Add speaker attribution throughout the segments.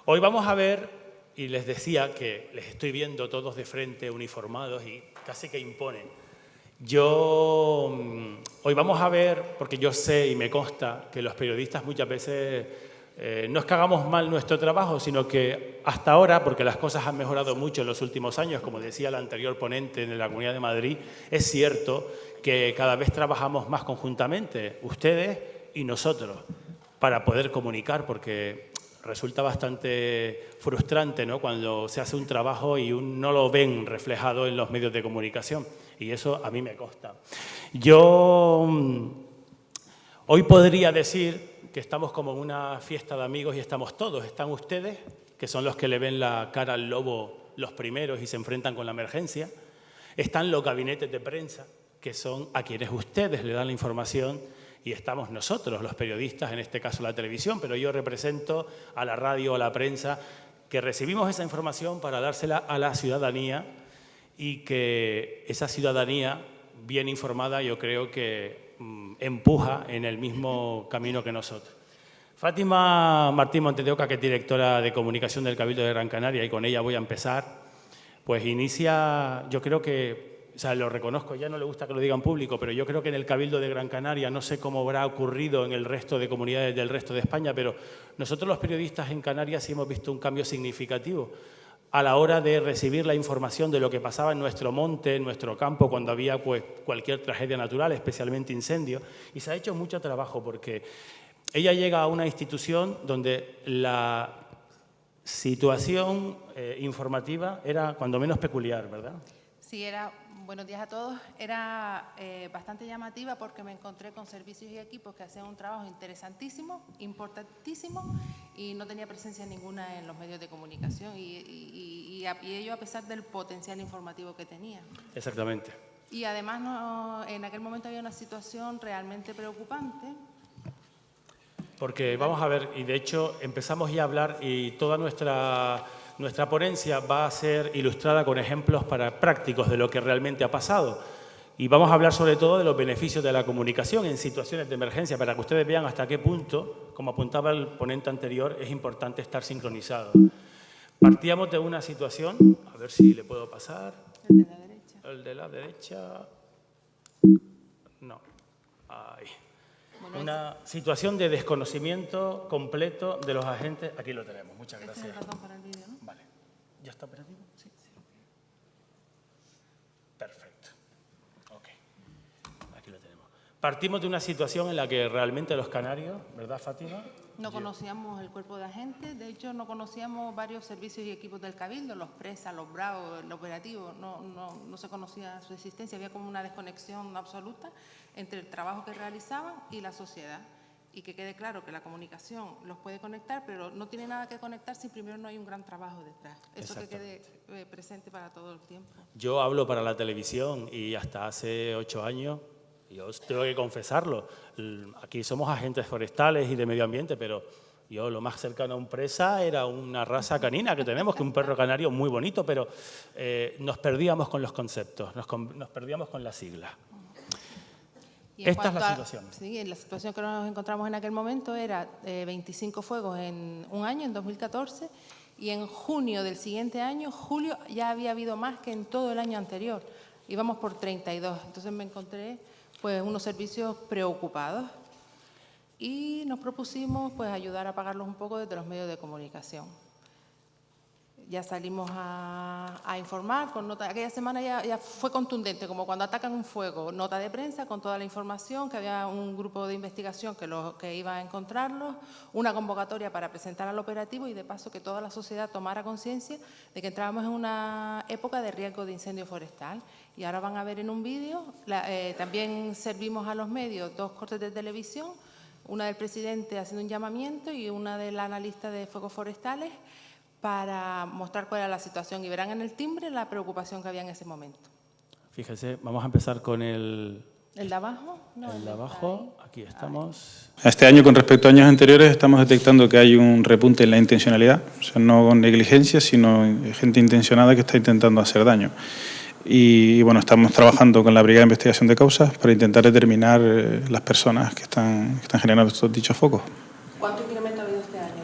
Speaker 1: Hoy vamos a ver, y les decía que les estoy viendo todos de frente, uniformados y casi que imponen. Hoy vamos a ver, porque yo sé y me consta que los periodistas muchas veces no es que hagamos mal nuestro trabajo, sino que hasta ahora, porque las cosas han mejorado mucho en los últimos años, como decía el anterior ponente en la Comunidad de Madrid, es cierto que cada vez trabajamos más conjuntamente, ustedes y nosotros, para poder comunicar, porque resulta bastante frustrante, ¿no?, cuando se hace un trabajo y no lo ven reflejado en los medios de comunicación, y eso a mí me consta. Yo hoy podría decir que estamos como en una fiesta de amigos y estamos todos. Están ustedes, que son los que le ven la cara al lobo los primeros y se enfrentan con la emergencia. Están los gabinetes de prensa, que son a quienes ustedes le dan la información, y estamos nosotros, los periodistas, en este caso la televisión, pero yo represento a la radio, a la prensa, que recibimos esa información para dársela a la ciudadanía y que esa ciudadanía bien informada yo creo que empuja en el mismo camino que nosotros. Fátima Martín Montes de Oca, que es directora de comunicación del Cabildo de Gran Canaria, y con ella voy a empezar, pues inicia, yo creo que, o sea, lo reconozco, ya no le gusta que lo diga en público, pero yo creo que en el Cabildo de Gran Canaria, no sé cómo habrá ocurrido en el resto de comunidades del resto de España, pero nosotros los periodistas en Canarias sí hemos visto un cambio significativo a la hora de recibir la información de lo que pasaba en nuestro monte, en nuestro campo, cuando había pues, cualquier tragedia natural, especialmente incendio, y se ha hecho mucho trabajo porque ella llega a una institución donde la situación informativa era cuando menos peculiar, ¿verdad?
Speaker 2: Sí, buenos días a todos. Era bastante llamativa porque me encontré con servicios y equipos que hacían un trabajo interesantísimo, importantísimo, y no tenía presencia ninguna en los medios de comunicación, y ello a pesar del potencial informativo que tenía.
Speaker 1: Exactamente.
Speaker 2: Y además en aquel momento había una situación realmente preocupante.
Speaker 1: Porque vamos a ver, y de hecho empezamos ya a hablar y toda nuestra ponencia va a ser ilustrada con ejemplos prácticos de lo que realmente ha pasado. Y vamos a hablar sobre todo de los beneficios de la comunicación en situaciones de emergencia, para que ustedes vean hasta qué punto, como apuntaba el ponente anterior, es importante estar sincronizado. Partíamos de una situación, a ver si le puedo pasar.
Speaker 2: El de la derecha.
Speaker 1: El de la derecha. No. Ahí.
Speaker 2: Bueno,
Speaker 1: una situación de desconocimiento completo de los agentes. Aquí lo tenemos. Muchas gracias.
Speaker 2: Este es el ratón para el vídeo, ¿no?
Speaker 1: Vale. ¿Ya está operativo? Sí. Perfecto. Ok. Aquí lo tenemos. Partimos de una situación en la que realmente los canarios, ¿verdad, Fátima?
Speaker 2: No conocíamos el cuerpo de agentes, de hecho no conocíamos varios servicios y equipos del Cabildo, los presas, los bravos, el operativo, no se conocía su existencia, había como una desconexión absoluta entre el trabajo que realizaban y la sociedad. Y que quede claro que la comunicación los puede conectar, pero no tiene nada que conectar si primero no hay un gran trabajo detrás. Eso que quede presente para todo el tiempo.
Speaker 1: Yo hablo para la televisión y hasta hace 8 años, yo os tengo que confesarlo, aquí somos agentes forestales y de medio ambiente, pero yo lo más cercano a un presa era una raza canina que tenemos, que es un perro canario muy bonito, pero nos perdíamos con los conceptos, nos perdíamos con las siglas. Esta es la situación.
Speaker 2: Sí, la situación que nos encontramos en aquel momento era 25 fuegos en un año, en 2014, y en junio del siguiente año, julio, ya había habido más que en todo el año anterior. Íbamos por 32. Entonces me encontré pues, unos servicios preocupados y nos propusimos pues, ayudar a apagarlos un poco desde los medios de comunicación. Ya salimos a informar con nota. Aquella semana ya fue contundente, como cuando atacan un fuego, nota de prensa con toda la información, que había un grupo de investigación que iba a encontrarlos, una convocatoria para presentar al operativo y de paso que toda la sociedad tomara conciencia de que entrábamos en una época de riesgo de incendio forestal. Y ahora van a ver en un vídeo, también servimos a los medios 2 cortes de televisión, una del presidente haciendo un llamamiento y una del analista de fuegos forestales, para mostrar cuál era la situación y verán en el timbre la preocupación que había en ese momento.
Speaker 1: Fíjese, vamos a empezar con el
Speaker 2: ¿El de abajo? No,
Speaker 1: el de abajo, aquí estamos.
Speaker 3: Este año, con respecto a años anteriores, estamos detectando que hay un repunte en la intencionalidad, o sea, no con negligencia, sino gente intencionada que está intentando hacer daño. Y bueno, estamos trabajando con la Brigada de Investigación de Causas para intentar determinar las personas que están generando estos dichos focos.
Speaker 2: ¿Cuánto incremento ha habido este año?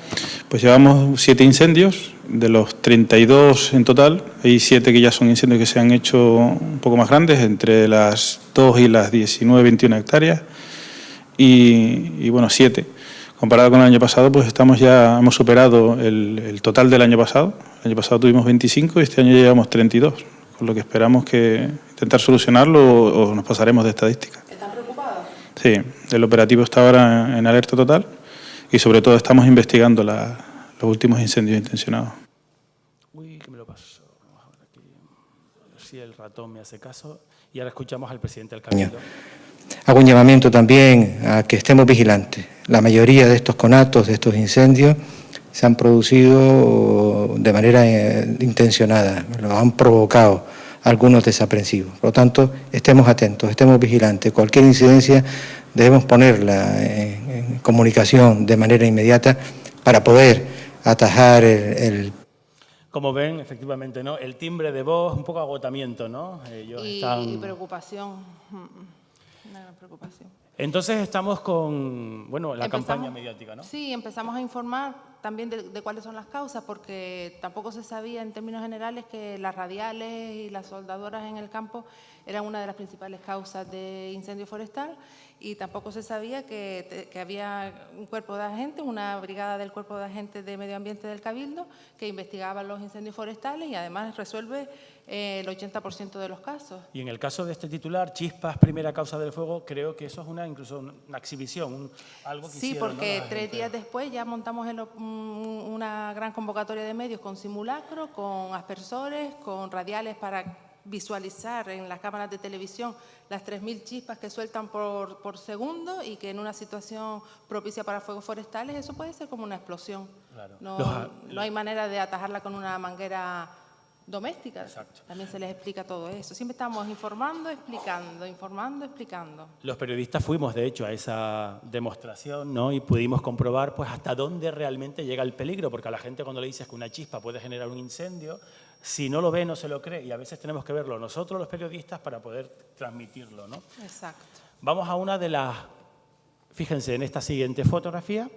Speaker 3: Pues llevamos 7 incendios, de los 32 en total. Hay 7 que ya son incendios que se han hecho un poco más grandes, entre las 2 y las 19, 21 hectáreas. Y bueno, 7. Comparado con el año pasado, pues hemos superado el total del año pasado. El año pasado tuvimos 25 y este año ya llevamos 32, con lo que esperamos que intentar solucionarlo o nos pasaremos de estadística.
Speaker 2: ¿Están preocupados?
Speaker 3: Sí, el operativo está ahora en alerta total y sobre todo estamos investigando los últimos incendios intencionados.
Speaker 1: Uy, que me lo pasó. Vamos a ver aquí. A ver si el ratón me hace caso. Y ahora escuchamos al presidente del Cabildo.
Speaker 4: Hago un llamamiento también a que estemos vigilantes. La mayoría de estos conatos, de estos incendios, se han producido de manera intencionada, lo han provocado algunos desaprensivos. Por lo tanto, estemos atentos, estemos vigilantes. Cualquier incidencia debemos ponerla en comunicación de manera inmediata para poder atajar el...
Speaker 1: Como ven, efectivamente, ¿no? El timbre de voz, un poco agotamiento, ¿no? Ellos están...
Speaker 2: Y preocupación, una gran preocupación.
Speaker 1: Entonces estamos con, bueno, la campaña
Speaker 2: Empezamos-
Speaker 1: mediática, ¿no?
Speaker 2: Sí, empezamos a informar también de cuáles son las causas, porque tampoco se sabía en términos generales que las radiales y las soldadoras en el campo eran una de las principales causas de incendio forestal, y tampoco se sabía que había un cuerpo de agentes, una brigada del Cuerpo de Agentes de Medio Ambiente del Cabildo, que investigaba los incendios forestales y además resuelve el 80% de los casos.
Speaker 1: Y en el caso de este titular, chispas, primera causa del fuego, creo que eso es incluso una exhibición, algo que
Speaker 2: Sí,
Speaker 1: hicieron,
Speaker 2: porque
Speaker 1: ¿no? La
Speaker 2: 3
Speaker 1: gente.
Speaker 2: días después ya montamos una gran convocatoria de medios con simulacro, con aspersores, con radiales para visualizar en las cámaras de televisión las 3.000 chispas que sueltan por segundo, y que en una situación propicia para fuegos forestales eso puede ser como una explosión.
Speaker 1: Claro.
Speaker 2: No hay manera de atajarla con una manguera doméstica.
Speaker 1: Exacto.
Speaker 2: También se les explica todo eso. Siempre estamos informando, explicando.
Speaker 1: Los periodistas fuimos, de hecho, a esa demostración, ¿no? Y pudimos comprobar pues, hasta dónde realmente llega el peligro, porque a la gente cuando le dices que una chispa puede generar un incendio, si no lo ve, no se lo cree, y a veces tenemos que verlo nosotros, los periodistas, para poder transmitirlo, ¿no?
Speaker 2: Exacto.
Speaker 1: Vamos a una de las... Fíjense en esta siguiente fotografía,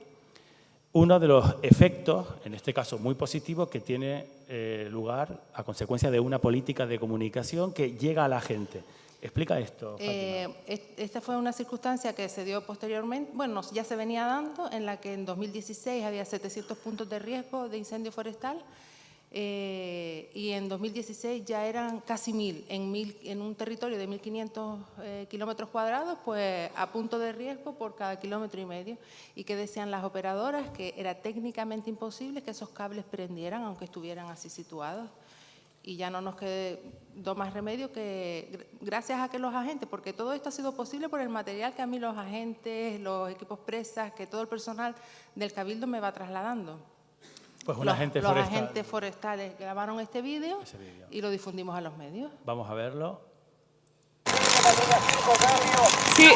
Speaker 1: uno de los efectos, en este caso muy positivo, que tiene lugar a consecuencia de una política de comunicación que llega a la gente. Explica esto, Fátima.
Speaker 2: Esta fue una circunstancia que se dio posteriormente, bueno, ya se venía dando, en la que en 2016 había 700 puntos de riesgo de incendio forestal, y en 2016 ya eran casi 1.000, en un territorio de 1.500 kilómetros cuadrados, pues a punto de riesgo por cada 1,5 kilómetros. Y que decían las operadoras que era técnicamente imposible que esos cables prendieran aunque estuvieran así situados. Y ya no nos quedó más remedio que, gracias a que los agentes, porque todo esto ha sido posible por el material que a mí los agentes, los equipos presas, que todo el personal del Cabildo me va trasladando.
Speaker 1: Pues un
Speaker 2: Los
Speaker 1: agente
Speaker 2: los
Speaker 1: forestal.
Speaker 2: agentes forestales grabaron este vídeo
Speaker 1: Ese vídeo.
Speaker 2: y lo difundimos a los medios.
Speaker 1: Vamos a verlo.
Speaker 2: Sí.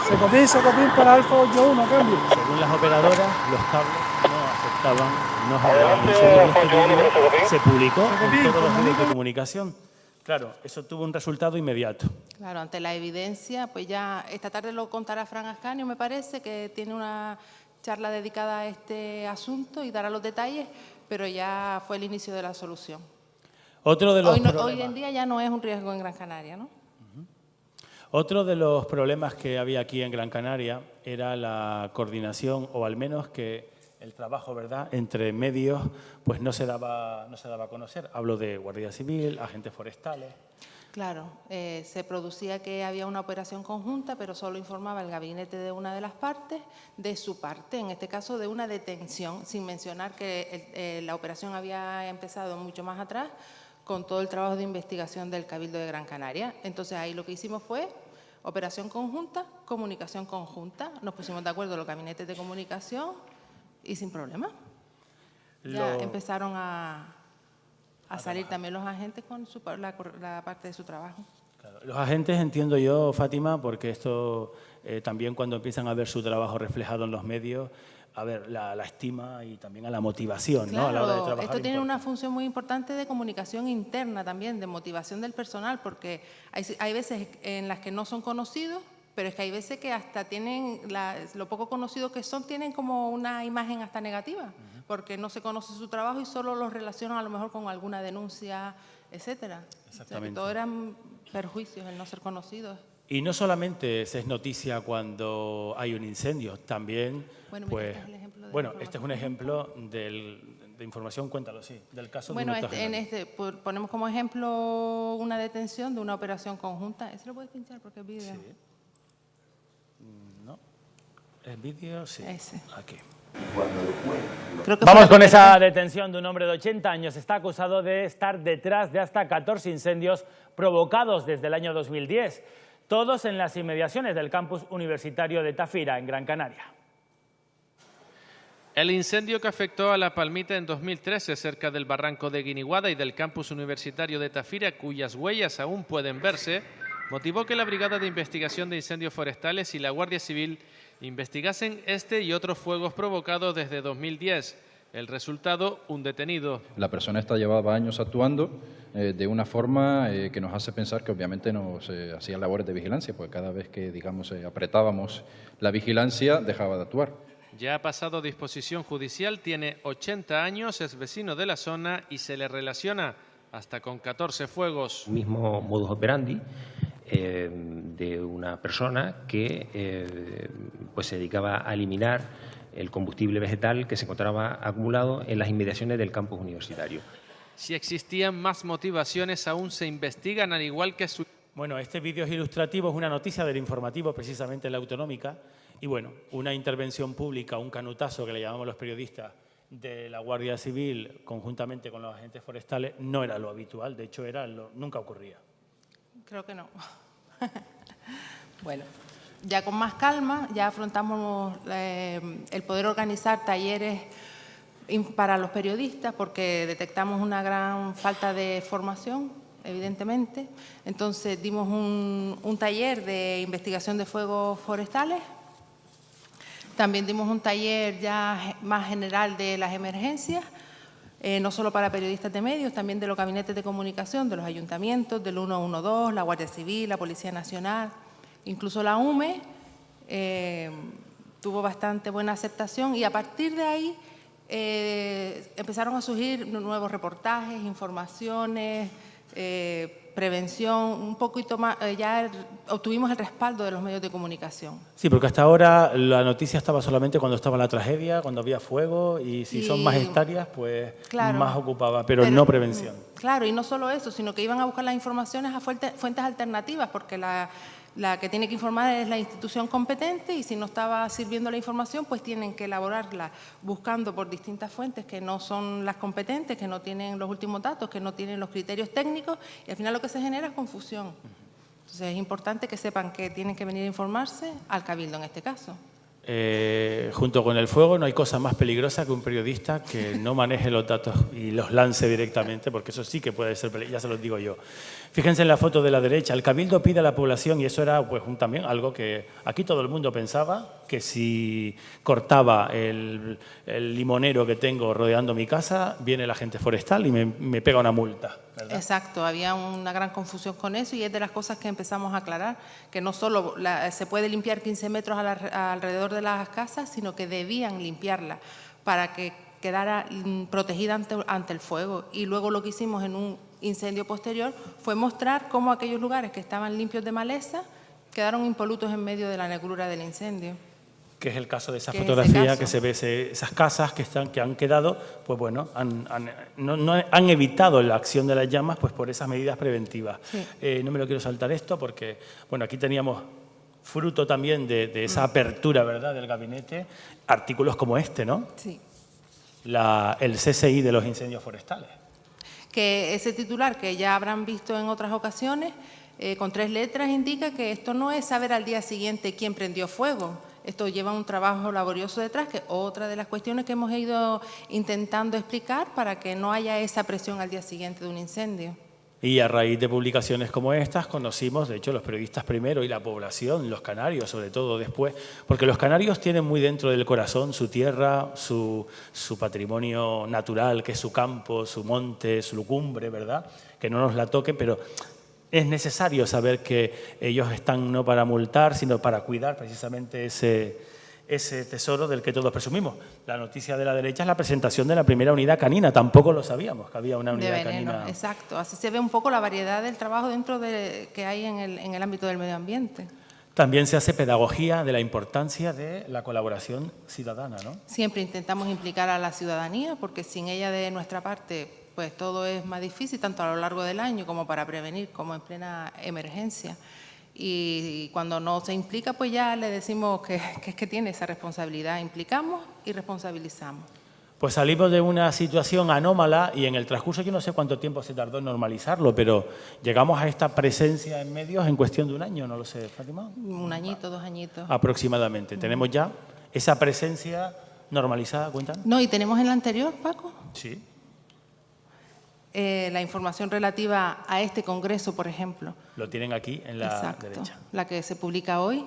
Speaker 5: Se copia para Alfa 81, cambio.
Speaker 1: Según las operadoras, los cables no afectaban, no generaban incendios. Este vídeo se publicó en todos los medios de comunicación. Claro, eso tuvo un resultado inmediato.
Speaker 2: Claro, ante la evidencia, pues ya esta tarde lo contará Fran Ascanio, me parece, que tiene una charla dedicada a este asunto y dará los detalles, pero ya fue el inicio de la solución.
Speaker 1: Otro de los
Speaker 2: Hoy
Speaker 1: problemas.
Speaker 2: en día ya no es un riesgo en Gran Canaria, ¿no?
Speaker 1: Otro de los problemas que había aquí en Gran Canaria era la coordinación, o al menos que el trabajo, ¿verdad?, entre medios pues no se daba a conocer. Hablo de Guardia Civil, agentes forestales.
Speaker 2: Claro, se producía que había una operación conjunta, pero solo informaba el gabinete de una de las partes de su parte, en este caso de una detención, sin mencionar que la operación había empezado mucho más atrás con todo el trabajo de investigación del Cabildo de Gran Canaria. Entonces ahí lo que hicimos fue operación conjunta, comunicación conjunta, nos pusimos de acuerdo los gabinetes de comunicación y sin problema. Ya empezaron a salir también los agentes con la parte de su trabajo.
Speaker 1: Claro. Los agentes, entiendo yo, Fátima, porque esto también cuando empiezan a ver su trabajo reflejado en los medios, a ver, la estima y también a la motivación,
Speaker 2: Claro,
Speaker 1: ¿no? A la hora de trabajar.
Speaker 2: esto tiene una
Speaker 1: importa.
Speaker 2: función muy importante de comunicación interna también, de motivación del personal, porque hay veces en las que no son conocidos Pero es que hay veces que hasta tienen, lo poco conocido que son, tienen como una imagen hasta negativa, porque no se conoce su trabajo y solo los relacionan a lo mejor con alguna denuncia, etcétera.
Speaker 1: Exactamente.
Speaker 2: O sea, que todo eran perjuicios el no ser conocidos.
Speaker 1: Y no solamente se es noticia cuando hay un incendio, también,
Speaker 2: Bueno, mira,
Speaker 1: pues,
Speaker 2: este es el ejemplo de
Speaker 1: bueno,
Speaker 2: la
Speaker 1: este es un ejemplo de información, cuéntalo, sí, del caso
Speaker 2: Bueno,
Speaker 1: de un
Speaker 2: ponemos como ejemplo una detención de una operación conjunta. ¿Ese lo puedes pinchar porque es vídeo?
Speaker 1: Sí. ¿No? ¿Es vídeo? Sí.
Speaker 2: Ese.
Speaker 1: Aquí.
Speaker 2: Creo que
Speaker 1: Vamos
Speaker 2: fue
Speaker 1: con
Speaker 2: la
Speaker 1: esa detención de un hombre de 80 años. Está acusado de estar detrás de hasta 14 incendios provocados desde el año 2010, todos en las inmediaciones del campus universitario de Tafira, en Gran Canaria.
Speaker 6: El incendio que afectó a La Palmita en 2013 cerca del barranco de Guiniguada y del campus universitario de Tafira, cuyas huellas aún pueden verse, motivó que la Brigada de Investigación de Incendios Forestales y la Guardia Civil investigasen este y otros fuegos provocados desde 2010. El resultado, un detenido.
Speaker 7: La persona esta llevaba años actuando de una forma que nos hace pensar que obviamente nos hacían labores de vigilancia, porque cada vez que, digamos, apretábamos la vigilancia, dejaba de actuar.
Speaker 6: Ya ha pasado disposición judicial, tiene 80 años, es vecino de la zona y se le relaciona hasta con 14 fuegos.
Speaker 8: Mismo modus operandi de una persona que pues se dedicaba a eliminar el combustible vegetal que se encontraba acumulado en las inmediaciones del campus universitario.
Speaker 6: Si existían más motivaciones, aún se investigan, al igual que su...
Speaker 1: Bueno, este vídeo es ilustrativo, es una noticia del informativo, precisamente en la Autonómica, y bueno, una intervención pública, un canutazo que le llamamos los periodistas de la Guardia Civil conjuntamente con los agentes forestales, no era lo habitual, de hecho nunca ocurría.
Speaker 2: Creo que no. Bueno, ya con más calma, ya afrontamos el poder organizar talleres para los periodistas porque detectamos una gran falta de formación, evidentemente. Entonces dimos un taller de investigación de fuegos forestales. También dimos un taller ya más general de las emergencias, no solo para periodistas de medios, también de los gabinetes de comunicación, de los ayuntamientos, del 112, la Guardia Civil, la Policía Nacional, incluso la UME, tuvo bastante buena aceptación y a partir de ahí empezaron a surgir nuevos reportajes, informaciones, prevención, un poquito más, ya obtuvimos el respaldo de los medios de comunicación.
Speaker 1: Sí, porque hasta ahora la noticia estaba solamente cuando estaba la tragedia, cuando había fuego, y si son más hectáreas, pues
Speaker 2: claro,
Speaker 1: más ocupaba, pero no prevención.
Speaker 2: Claro, y no solo eso, sino que iban a buscar las informaciones a fuentes alternativas, porque la que tiene que informar es la institución competente y si no estaba sirviendo la información, pues tienen que elaborarla buscando por distintas fuentes que no son las competentes, que no tienen los últimos datos, que no tienen los criterios técnicos y al final lo que se genera es confusión. Entonces es importante que sepan que tienen que venir a informarse al Cabildo en este caso.
Speaker 1: Junto con el fuego no hay cosa más peligrosa que un periodista que no maneje los datos y los lance directamente, porque eso sí que puede ser peligroso, ya se los digo yo. Fíjense en la foto de la derecha, el Cabildo pide a la población, y eso era pues también algo que aquí todo el mundo pensaba, que si cortaba el limonero que tengo rodeando mi casa, viene la agente forestal y me pega una multa, ¿verdad?
Speaker 2: Exacto, había una gran confusión con eso y es de las cosas que empezamos a aclarar, que no solo se puede limpiar 15 metros alrededor de las casas, sino que debían limpiarla para que quedara protegida ante el fuego. Y luego lo que hicimos en un incendio posterior fue mostrar cómo aquellos lugares que estaban limpios de maleza quedaron impolutos en medio de la negrura del incendio.
Speaker 1: Que es el caso de esa fotografía que se ve esas casas que han quedado, pues bueno, han evitado la acción de las llamas pues por esas medidas preventivas. Sí. No me lo quiero saltar esto porque, bueno, aquí teníamos fruto también de esa apertura, ¿verdad?, del gabinete, artículos como este, ¿no?
Speaker 2: Sí.
Speaker 1: El CSI de los incendios forestales.
Speaker 2: Que ese titular que ya habrán visto en otras ocasiones, con 3 letras, indica que esto no es saber al día siguiente quién prendió fuego. Esto lleva un trabajo laborioso detrás, que es otra de las cuestiones que hemos ido intentando explicar para que no haya esa presión al día siguiente de un incendio.
Speaker 1: Y a raíz de publicaciones como estas conocimos, de hecho, los periodistas primero y la población, los canarios sobre todo después, porque los canarios tienen muy dentro del corazón su tierra, su patrimonio natural, que es su campo, su monte, su cumbre, ¿verdad? Que no nos la toque, pero es necesario saber que ellos están no para multar, sino para cuidar precisamente ese tesoro del que todos presumimos. La noticia de la derecha es la presentación de la primera unidad canina. Tampoco lo sabíamos, que había una
Speaker 2: De
Speaker 1: unidad
Speaker 2: veneno,
Speaker 1: canina.
Speaker 2: exacto. Así se ve un poco la variedad del trabajo dentro que hay en el ámbito del medio ambiente.
Speaker 1: También se hace pedagogía de la importancia de la colaboración ciudadana, ¿no?
Speaker 2: Siempre intentamos implicar a la ciudadanía, porque sin ella de nuestra parte, pues todo es más difícil, tanto a lo largo del año como para prevenir, como en plena emergencia. Y cuando no se implica, pues ya le decimos que es que tiene esa responsabilidad. Implicamos y responsabilizamos.
Speaker 1: Pues salimos de una situación anómala y en el transcurso, yo no sé cuánto tiempo se tardó en normalizarlo, pero llegamos a esta presencia en medios en cuestión de un año, no lo sé, Fátima.
Speaker 2: 1 añito, 2 añitos.
Speaker 1: Aproximadamente. Tenemos ya esa presencia normalizada, cuéntanos.
Speaker 2: No, y tenemos en la anterior, Paco,
Speaker 1: Sí.
Speaker 2: la información relativa a este congreso, por ejemplo.
Speaker 1: Lo tienen aquí en la
Speaker 2: Exacto,
Speaker 1: derecha.
Speaker 2: la que se publica hoy.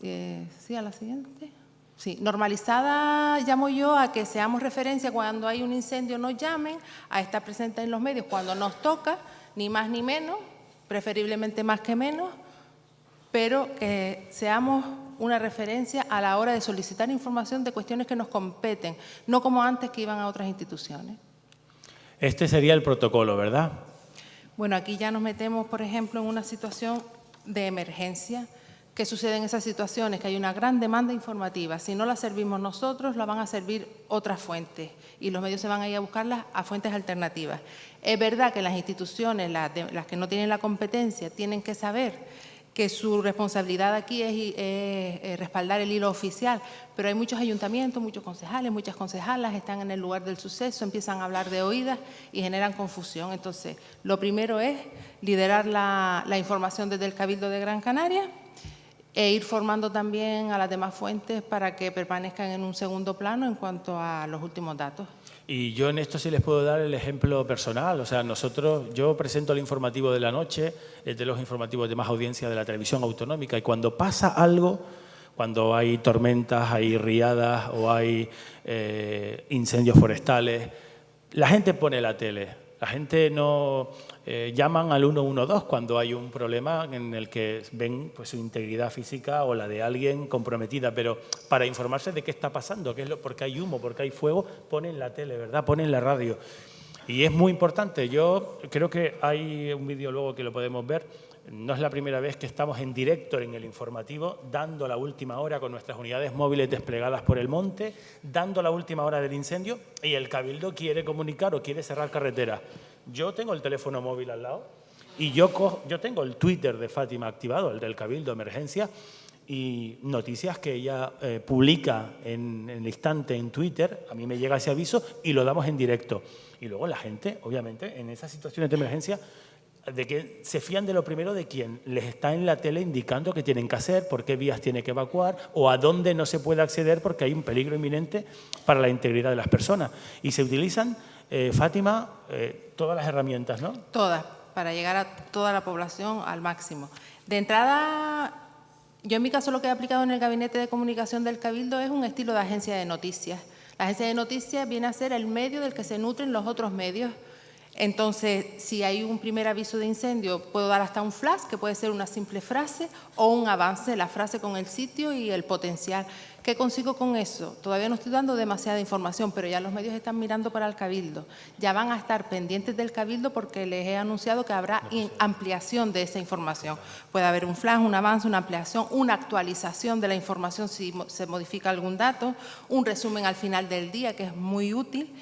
Speaker 2: Sí, a la siguiente. Sí, normalizada llamo yo a que seamos referencia cuando hay un incendio, nos llamen, a estar presentes en los medios cuando nos toca, ni más ni menos, preferiblemente más que menos, pero que seamos una referencia a la hora de solicitar información de cuestiones que nos competen, no como antes que iban a otras instituciones.
Speaker 1: Este sería el protocolo, ¿verdad?
Speaker 2: Bueno, aquí ya nos metemos, por ejemplo, en una situación de emergencia. ¿Qué sucede en esas situaciones? Que hay una gran demanda informativa. Si no la servimos nosotros, la van a servir otras fuentes y los medios se van a ir a buscarlas a fuentes alternativas. Es verdad que las instituciones, las que no tienen la competencia, tienen que saber que su responsabilidad aquí es respaldar el hilo oficial, pero hay muchos ayuntamientos, muchos concejales, muchas concejalas están en el lugar del suceso, empiezan a hablar de oídas y generan confusión. Entonces, lo primero es liderar la información desde el Cabildo de Gran Canaria e ir formando también a las demás fuentes para que permanezcan en un segundo plano en cuanto a los últimos datos.
Speaker 1: Y yo en esto sí les puedo dar el ejemplo personal. O sea, yo presento el informativo de la noche, es de los informativos de más audiencia de la televisión autonómica, y cuando pasa algo, cuando hay tormentas, hay riadas o hay incendios forestales, la gente pone la tele. La gente no llaman al 112 cuando hay un problema en el que ven pues, su integridad física o la de alguien comprometida, pero para informarse de qué está pasando, porque hay humo, porque hay fuego, ponen la tele, ¿verdad? Ponen la radio. Y es muy importante. Yo creo que hay un vídeo luego que lo podemos ver. No es la primera vez que estamos en directo en el informativo, dando la última hora con nuestras unidades móviles desplegadas por el monte, dando la última hora del incendio, y el Cabildo quiere comunicar o quiere cerrar carreteras. Yo tengo el teléfono móvil al lado y yo tengo el Twitter de Fátima activado, el del Cabildo Emergencia, y noticias que ella publica en el instante en Twitter, a mí me llega ese aviso y lo damos en directo. Y luego la gente, obviamente, en esas situaciones de emergencia, de que se fían de lo primero de quien les está en la tele indicando qué tienen que hacer, por qué vías tiene que evacuar o a dónde no se puede acceder porque hay un peligro inminente para la integridad de las personas. Y se utilizan, Fátima, todas las herramientas, ¿no?
Speaker 2: Todas, para llegar a toda la población al máximo. De entrada, yo en mi caso lo que he aplicado en el Gabinete de Comunicación del Cabildo es un estilo de agencia de noticias. La agencia de noticias viene a ser el medio del que se nutren los otros medios. Entonces, si hay un primer aviso de incendio, puedo dar hasta un flash, que puede ser una simple frase, o un avance, la frase con el sitio y el potencial. ¿Qué consigo con eso? Todavía no estoy dando demasiada información, pero ya los medios están mirando para el Cabildo. Ya van a estar pendientes del Cabildo porque les he anunciado que habrá ampliación de esa información. Puede haber un flash, un avance, una ampliación, una actualización de la información si se modifica algún dato, un resumen al final del día, que es muy útil.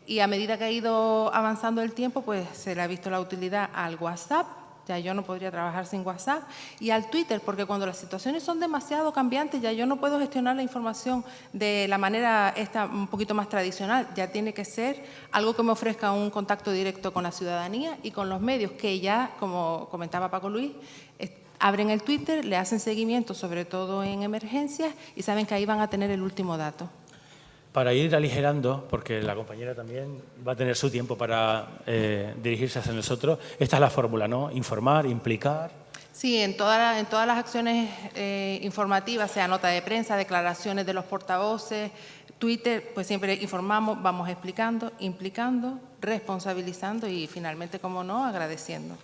Speaker 2: Y a medida que ha ido avanzando el tiempo, pues se le ha visto la utilidad al WhatsApp, ya yo no podría trabajar sin WhatsApp, y al Twitter, porque cuando las situaciones son demasiado cambiantes, ya yo no puedo gestionar la información de la manera esta un poquito más tradicional, ya tiene que ser algo que me ofrezca un contacto directo con la ciudadanía y con los medios, que ya, como comentaba Paco Luis, abren el Twitter, le hacen seguimiento, sobre todo en emergencias, y saben que ahí van a tener el último dato.
Speaker 1: Para ir aligerando, porque la compañera también va a tener su tiempo para dirigirse hacia nosotros, esta es la fórmula, ¿no? Informar, implicar.
Speaker 2: Sí, en todas las acciones informativas, sea nota de prensa, declaraciones de los portavoces, Twitter, pues siempre informamos, vamos explicando, implicando, responsabilizando y finalmente, como no, agradeciendo.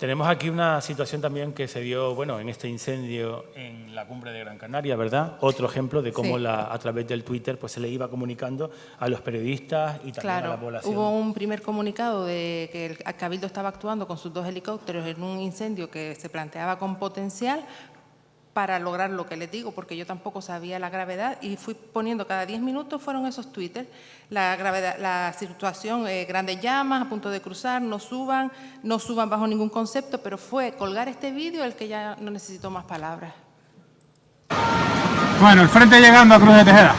Speaker 1: Tenemos aquí una situación también que se dio, bueno, en este incendio en la cumbre de Gran Canaria, ¿verdad? Otro ejemplo de cómo
Speaker 2: Sí.
Speaker 1: a través del Twitter pues se le iba comunicando a los periodistas y también
Speaker 2: Claro,
Speaker 1: a la población.
Speaker 2: hubo un primer comunicado de que el Cabildo estaba actuando con sus 2 helicópteros en un incendio que se planteaba con potencial para lograr lo que les digo, porque yo tampoco sabía la gravedad y fui poniendo cada 10 minutos fueron esos Twitter, la gravedad, la situación, grandes llamas, a punto de cruzar, no suban bajo ningún concepto, pero fue colgar este vídeo el que ya no necesitó más palabras.
Speaker 5: Bueno, el frente llegando a Cruz de Tejeda.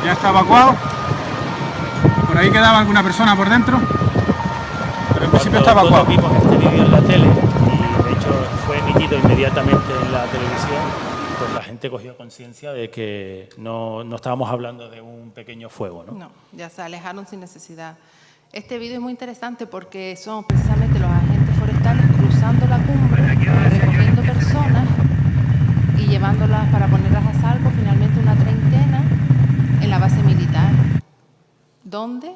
Speaker 5: Ya está evacuado. Por ahí quedaba alguna persona por dentro. Pero en principio está
Speaker 1: Cuando
Speaker 5: evacuado.
Speaker 1: todos vimos este vídeo en la tele, y de hecho fue emitido inmediatamente en la televisión, pues la gente cogió conciencia de que no estábamos hablando de un pequeño fuego, ¿no?
Speaker 2: No, ya se alejaron sin necesidad. Este vídeo es muy interesante porque son precisamente los agentes forestales cruzando la cumbre, recogiendo personas y llevándolas para ponerlas a salvo, finalmente una treintena, en la base militar. ¿Dónde?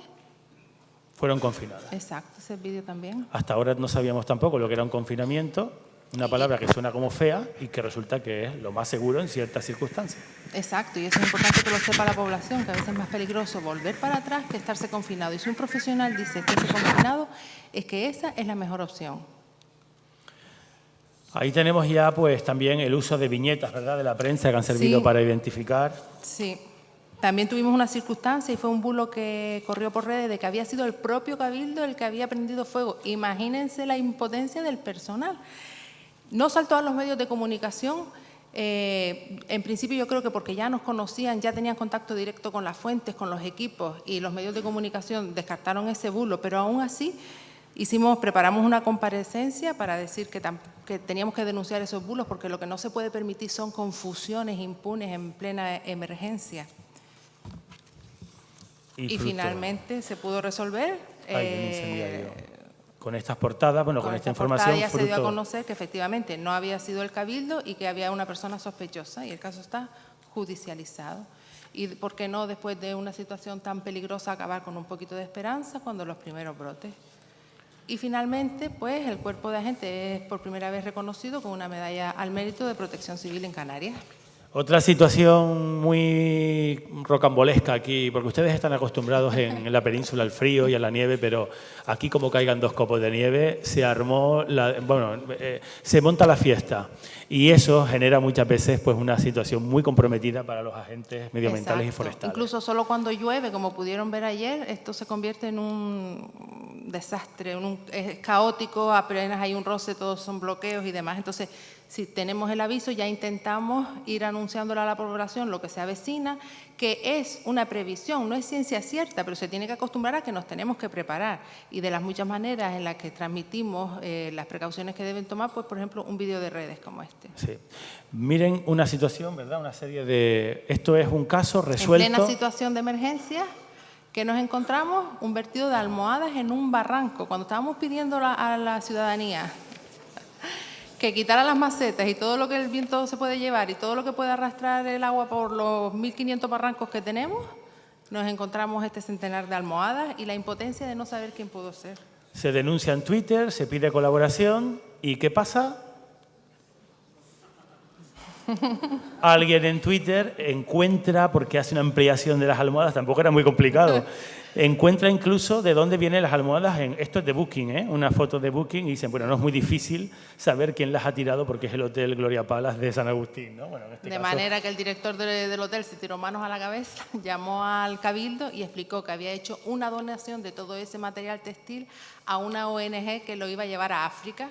Speaker 1: Fueron confinadas.
Speaker 2: Exacto, ese vídeo también.
Speaker 1: Hasta ahora no sabíamos tampoco lo que era un confinamiento, una palabra que suena como fea y que resulta que es lo más seguro en ciertas circunstancias.
Speaker 2: Exacto, y eso es importante que lo sepa la población, que a veces es más peligroso volver para atrás que estarse confinado. Y si un profesional dice estarse confinado, es que esa es la mejor opción.
Speaker 1: Ahí tenemos ya pues también el uso de viñetas, ¿verdad?, de la prensa que han servido
Speaker 2: Sí.
Speaker 1: para identificar.
Speaker 2: Sí. También tuvimos una circunstancia y fue un bulo que corrió por redes de que había sido el propio Cabildo el que había prendido fuego. Imagínense la impotencia del personal. No saltó a los medios de comunicación. En principio yo creo que porque ya nos conocían, ya tenían contacto directo con las fuentes, con los equipos y los medios de comunicación descartaron ese bulo, pero aún así preparamos una comparecencia para decir que teníamos que denunciar esos bulos porque lo que no se puede permitir son confusiones impunes en plena emergencia. Y
Speaker 1: fruto
Speaker 2: finalmente se pudo resolver.
Speaker 1: del incendiario. Con estas portadas, bueno, con esta información,
Speaker 2: portada ya se dio a
Speaker 1: fruto-
Speaker 2: conocer que efectivamente no había sido el Cabildo y que había una persona sospechosa y el caso está judicializado. Y por qué no, después de una situación tan peligrosa, acabar con un poquito de esperanza cuando los primeros brotes. Y finalmente, pues el cuerpo de agentes es por primera vez reconocido con una medalla al mérito de Protección Civil en Canarias.
Speaker 1: Otra situación muy rocambolesca aquí, porque ustedes están acostumbrados en la península al frío y a la nieve, pero aquí como caigan 2 copos de nieve, se armó, se monta la fiesta y eso genera muchas veces pues una situación muy comprometida para los agentes medioambientales y
Speaker 2: Exacto.
Speaker 1: forestales.
Speaker 2: Incluso solo cuando llueve, como pudieron ver ayer, esto se convierte en un desastre, es caótico, apenas hay un roce, todos son bloqueos y demás. Entonces, si tenemos el aviso, ya intentamos ir anunciándole a la población lo que se avecina, que es una previsión, no es ciencia cierta, pero se tiene que acostumbrar a que nos tenemos que preparar. Y de las muchas maneras en las que transmitimos las precauciones que deben tomar, pues por ejemplo, un vídeo de redes como este.
Speaker 1: Sí. Miren una situación, ¿verdad? Una serie de... Esto es un caso resuelto...
Speaker 2: En plena situación de emergencia, que nos encontramos un vertido de almohadas en un barranco. Cuando estábamos pidiendo a la ciudadanía que quitara las macetas y todo lo que el viento se puede llevar y todo lo que puede arrastrar el agua por los 1.500 barrancos que tenemos, nos encontramos este centenar de almohadas y la impotencia de no saber quién pudo ser.
Speaker 1: Se denuncia en Twitter, se pide colaboración y ¿qué pasa? Alguien en Twitter encuentra, porque hace una ampliación de las almohadas, tampoco era muy complicado, encuentra incluso de dónde vienen las almohadas, esto es de Booking, una foto de Booking, y dicen, bueno, no es muy difícil saber quién las ha tirado porque es el Hotel Gloria Palace de San Agustín, ¿no? Bueno, en este
Speaker 2: De
Speaker 1: caso,
Speaker 2: manera que el director del hotel se tiró manos a la cabeza, llamó al Cabildo y explicó que había hecho una donación de todo ese material textil a una ONG que lo iba a llevar a África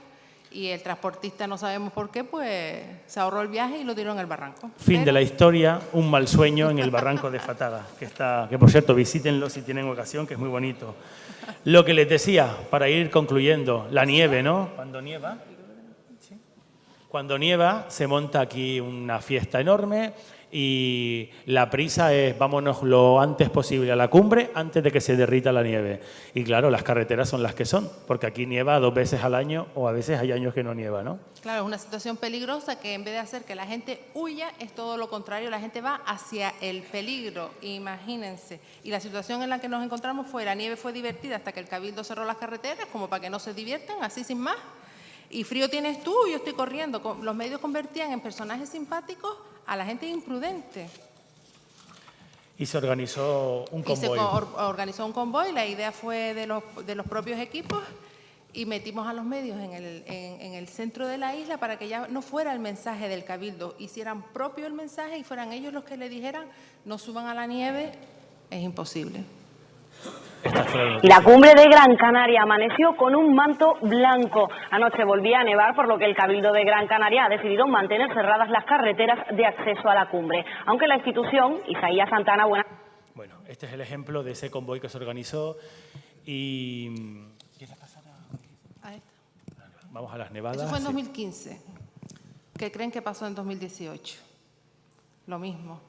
Speaker 2: y el transportista, no sabemos por qué, pues se ahorró el viaje y lo tiró en el barranco.
Speaker 1: Fin de la historia, un mal sueño en el barranco de Fataga, que por cierto, visítenlo si tienen ocasión, que es muy bonito. Lo que les decía, para ir concluyendo, la nieve, ¿no? Cuando nieva, se monta aquí una fiesta enorme Y la prisa es vámonos lo antes posible a la cumbre antes de que se derrita la nieve. Y claro, las carreteras son las que son, porque aquí nieva 2 veces al año o a veces hay años que no nieva, ¿no?
Speaker 2: Claro, es una situación peligrosa que en vez de hacer que la gente huya, es todo lo contrario, la gente va hacia el peligro, imagínense. Y la situación en la que nos encontramos fue, la nieve fue divertida hasta que el Cabildo cerró las carreteras, como para que no se diviertan, así sin más. Y frío tienes tú, yo estoy corriendo. Los medios convertían en personajes simpáticos a la gente imprudente.
Speaker 1: Y se organizó un convoy.
Speaker 2: Organizó un convoy, la idea fue de los propios equipos y metimos a los medios en el centro de la isla para que ya no fuera el mensaje del Cabildo, hicieran propio el mensaje y fueran ellos los que le dijeran no suban a la nieve, es imposible.
Speaker 9: La cumbre de Gran Canaria amaneció con un manto blanco. Anoche volvía a nevar, por lo que el Cabildo de Gran Canaria ha decidido mantener cerradas las carreteras de acceso a la cumbre. Aunque la institución, Isaías Santana,
Speaker 1: Bueno, este es el ejemplo de ese convoy que se organizó y... ¿Quieres pasar
Speaker 2: a esta?
Speaker 1: Vamos a las nevadas.
Speaker 2: Eso fue en 2015. ¿Qué creen que pasó en 2018? Lo mismo.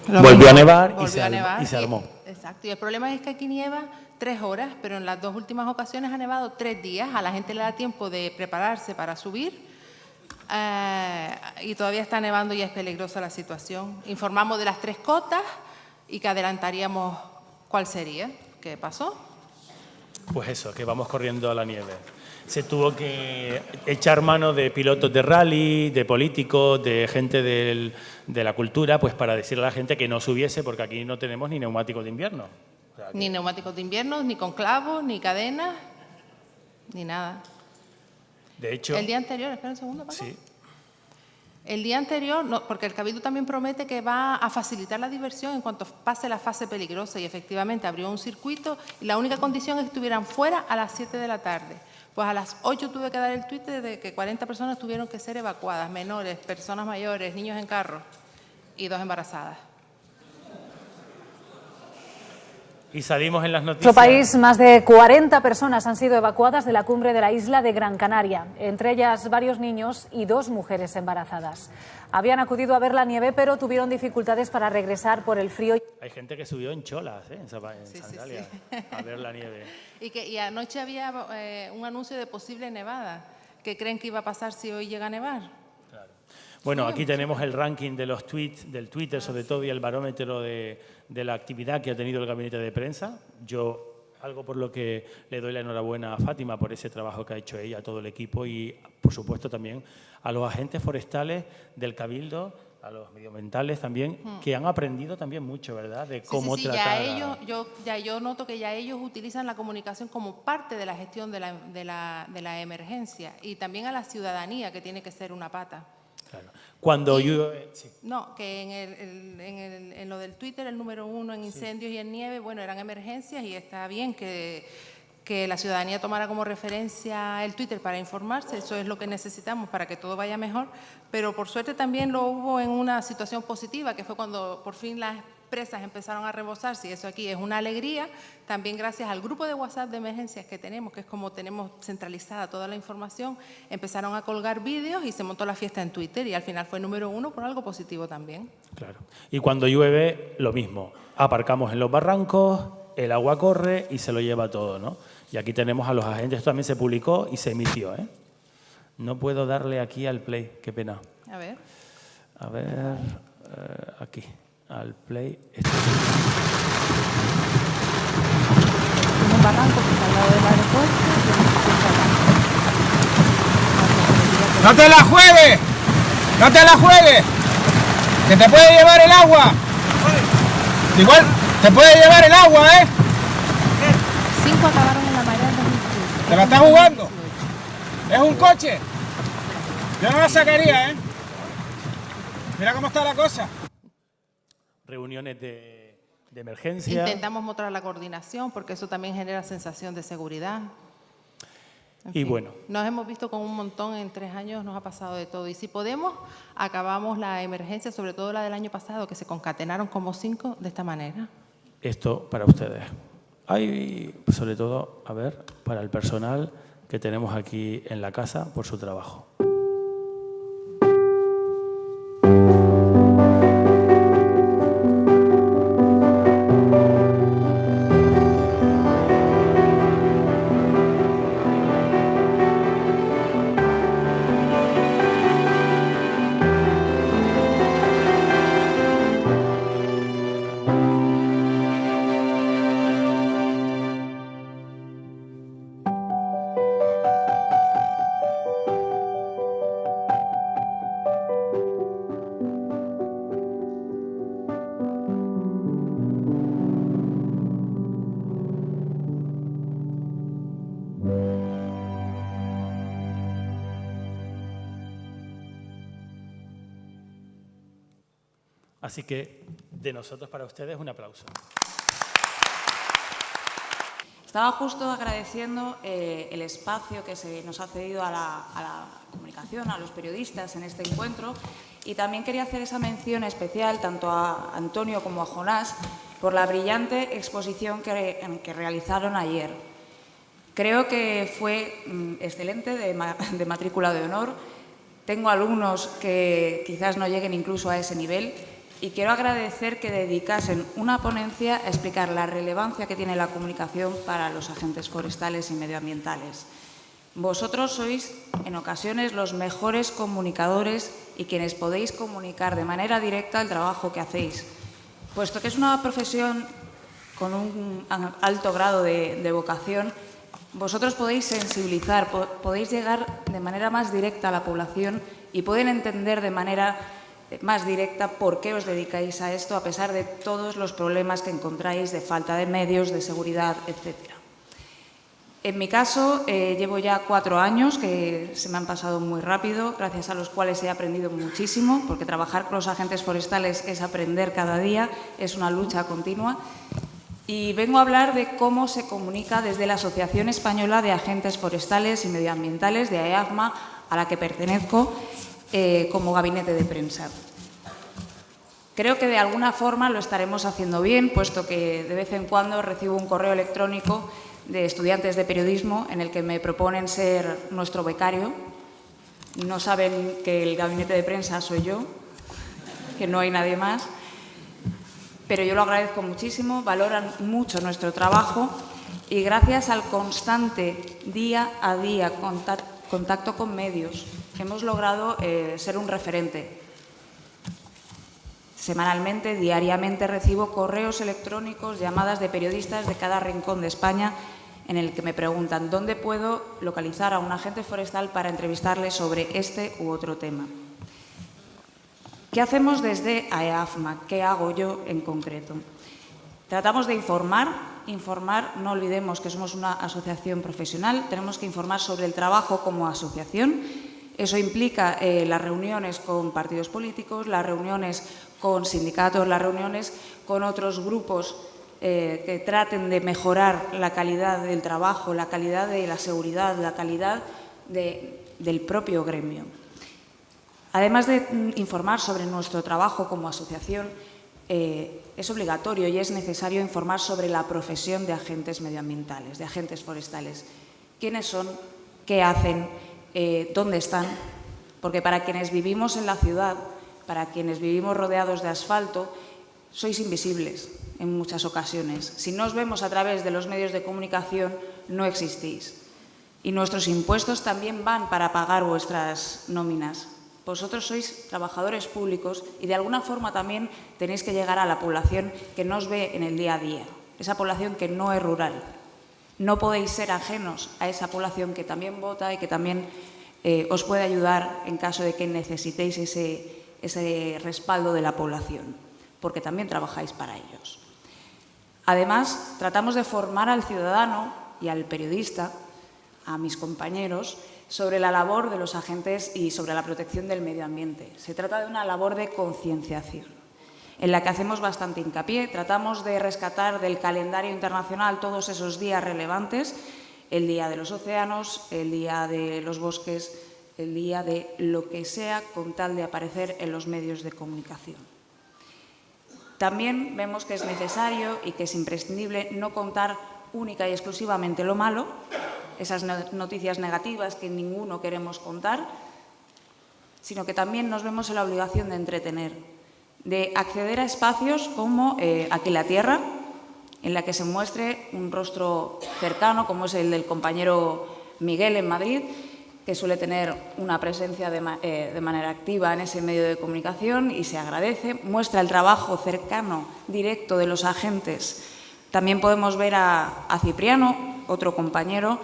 Speaker 1: Volvió a nevar y se armó.
Speaker 2: Exacto. Y el problema es que aquí nieva 3 horas, pero en las 2 últimas ocasiones ha nevado 3 días. A la gente le da tiempo de prepararse para subir y todavía está nevando y es peligrosa la situación. Informamos de las 3 cotas y que adelantaríamos cuál sería. ¿Qué pasó?
Speaker 1: Pues eso, que vamos corriendo a la nieve. Se tuvo que echar mano de pilotos de rally, de políticos, de gente de la cultura, pues para decirle a la gente que no subiese, porque aquí no tenemos ni neumáticos de invierno. O sea,
Speaker 2: ni neumáticos de invierno, ni con clavos, ni cadenas, ni nada.
Speaker 1: De hecho...
Speaker 2: El día anterior, espera un segundo, Paco.
Speaker 1: Sí.
Speaker 2: El día anterior, no, porque el Cabildo también promete que va a facilitar la diversión en cuanto pase la fase peligrosa y efectivamente abrió un circuito y la única condición es que estuvieran fuera a las 7 de la tarde. Pues a las 8 tuve que dar el tuit de que 40 personas tuvieron que ser evacuadas, menores, personas mayores, niños en carro y 2 embarazadas.
Speaker 1: Y salimos en las
Speaker 10: En
Speaker 1: noticias.
Speaker 10: nuestro país, más de 40 personas han sido evacuadas de la cumbre de la isla de Gran Canaria, entre ellas varios niños y 2 mujeres embarazadas. Habían acudido a ver la nieve, pero tuvieron dificultades para regresar por el frío.
Speaker 1: Hay gente que subió en cholas, en sandalias, a ver la nieve.
Speaker 2: Y anoche había un anuncio de posible nevada. ¿Qué creen que iba a pasar si hoy llega a nevar?
Speaker 1: Claro. Bueno, aquí tenemos el ranking de los tweets, del Twitter sobre todo, y el barómetro de la actividad que ha tenido el gabinete de prensa. Algo por lo que le doy la enhorabuena a Fátima por ese trabajo que ha hecho ella, a todo el equipo y, por supuesto, también a los agentes forestales del Cabildo, a los medioambientales también, que han aprendido también mucho, ¿verdad?, de cómo tratar.
Speaker 2: Yo noto que ya ellos utilizan la comunicación como parte de la gestión de la emergencia y también a la ciudadanía, que tiene que ser una pata.
Speaker 1: Claro. Cuando
Speaker 2: No, que en lo del Twitter, el número 1 en incendios y en nieve, bueno, eran emergencias y está bien que la ciudadanía tomara como referencia el Twitter para informarse, eso es lo que necesitamos para que todo vaya mejor, pero por suerte también lo hubo en una situación positiva, que fue cuando por fin las presas empezaron a rebosarse y eso aquí es una alegría, también gracias al grupo de WhatsApp de emergencias que tenemos, que es como tenemos centralizada toda la información, empezaron a colgar vídeos y se montó la fiesta en Twitter y al final fue número 1 por algo positivo también.
Speaker 1: Claro. Y cuando llueve, lo mismo, aparcamos en los barrancos, el agua corre y se lo lleva todo, ¿no? Y aquí tenemos a los agentes, esto también se publicó y se emitió, ¿eh? No puedo darle aquí al play, qué pena.
Speaker 2: A ver.
Speaker 1: Aquí, al play.
Speaker 2: Un barranco que está al lado del aeropuerto.
Speaker 5: ¡No te la juegues! ¡No te la juegues! ¡Que te puede llevar el agua! Igual, te puede llevar el agua, ¿eh?
Speaker 2: 5 acabaron en la marea en 2015.
Speaker 5: ¿Te la estás jugando? ¿Es un coche? Yo no la sacaría, ¿eh? Mira cómo está la cosa.
Speaker 1: Reuniones de emergencia.
Speaker 2: Intentamos mostrar la coordinación porque eso también genera sensación de seguridad. En fin,
Speaker 1: bueno.
Speaker 2: Nos hemos visto con un montón, en 3 años nos ha pasado de todo. Y si podemos, acabamos la emergencia, sobre todo la del año pasado, que se concatenaron como 5 de esta manera.
Speaker 1: Esto para ustedes. Hay, sobre todo, a ver, para el personal que tenemos aquí en la casa por su trabajo. Así que de nosotros para ustedes un aplauso.
Speaker 11: Estaba justo agradeciendo el espacio que se nos ha cedido a la comunicación, a los periodistas en este encuentro, y también quería hacer esa mención especial tanto a Antonio como a Jonás por la brillante exposición que realizaron ayer. Creo que fue excelente, de matrícula de honor. Tengo alumnos que quizás no lleguen incluso a ese nivel, y quiero agradecer que dedicasen una ponencia a explicar la relevancia que tiene la comunicación para los agentes forestales y medioambientales. Vosotros sois, en ocasiones, los mejores comunicadores y quienes podéis comunicar de manera directa el trabajo que hacéis. Puesto que es una profesión con un alto grado de vocación, vosotros podéis sensibilizar, podéis llegar de manera más directa a la población y pueden entender de manera más directa por qué os dedicáis a esto, a pesar de todos los problemas que encontráis de falta de medios, de seguridad, etc. En mi caso, llevo ya 4 años que se me han pasado muy rápido, gracias a los cuales he aprendido muchísimo, porque trabajar con los agentes forestales es aprender cada día, es una lucha continua. Y vengo a hablar de cómo se comunica desde la Asociación Española de Agentes Forestales y Medioambientales, de AEAFMA, a la que pertenezco, como gabinete de prensa. Creo que de alguna forma lo estaremos haciendo bien, puesto que de vez en cuando recibo un correo electrónico de estudiantes de periodismo en el que me proponen ser nuestro becario. No saben que el gabinete de prensa soy yo, que no hay nadie más, pero yo lo agradezco muchísimo, valoran mucho nuestro trabajo y gracias al constante día a día contacto con medios hemos logrado ser un referente. Semanalmente, diariamente recibo correos electrónicos, llamadas de periodistas de cada rincón de España en el que me preguntan dónde puedo localizar a un agente forestal para entrevistarle sobre este u otro tema. ¿Qué hacemos desde AEAFMA? ¿Qué hago yo en concreto? Tratamos de informar, no olvidemos que somos una asociación profesional, tenemos que informar sobre el trabajo como asociación. Eso implica las reuniones con partidos políticos, las reuniones con sindicatos, las reuniones con otros grupos que traten de mejorar la calidad del trabajo, la calidad de la seguridad, la calidad del propio gremio. Además de informar sobre nuestro trabajo como asociación, es obligatorio y es necesario informar sobre la profesión de agentes medioambientales, de agentes forestales. ¿Quiénes son? ¿Qué hacen? ¿Dónde están? Porque para quienes vivimos en la ciudad, para quienes vivimos rodeados de asfalto, sois invisibles en muchas ocasiones. Si no os vemos a través de los medios de comunicación, no existís. Y nuestros impuestos también van para pagar vuestras nóminas. Vosotros sois trabajadores públicos y de alguna forma también tenéis que llegar a la población que no os ve en el día a día, esa población que no es rural. No podéis ser ajenos a esa población que también vota y que también os puede ayudar en caso de que necesitéis ese respaldo de la población, porque también trabajáis para ellos. Además, tratamos de formar al ciudadano y al periodista, a mis compañeros, sobre la labor de los agentes y sobre la protección del medio ambiente. Se trata de una labor de concienciación, en la que hacemos bastante hincapié. Tratamos de rescatar del calendario internacional todos esos días relevantes, el Día de los Océanos, el Día de los Bosques, el día de lo que sea, con tal de aparecer en los medios de comunicación. También vemos que es necesario y que es imprescindible no contar única y exclusivamente lo malo, esas noticias negativas que ninguno queremos contar, sino que también nos vemos en la obligación de entretener, de acceder a espacios como Aquí la Tierra, en la que se muestre un rostro cercano, como es el del compañero Miguel en Madrid, que suele tener una presencia de manera activa en ese medio de comunicación y se agradece, muestra el trabajo cercano, directo de los agentes. También podemos ver a Cipriano, otro compañero,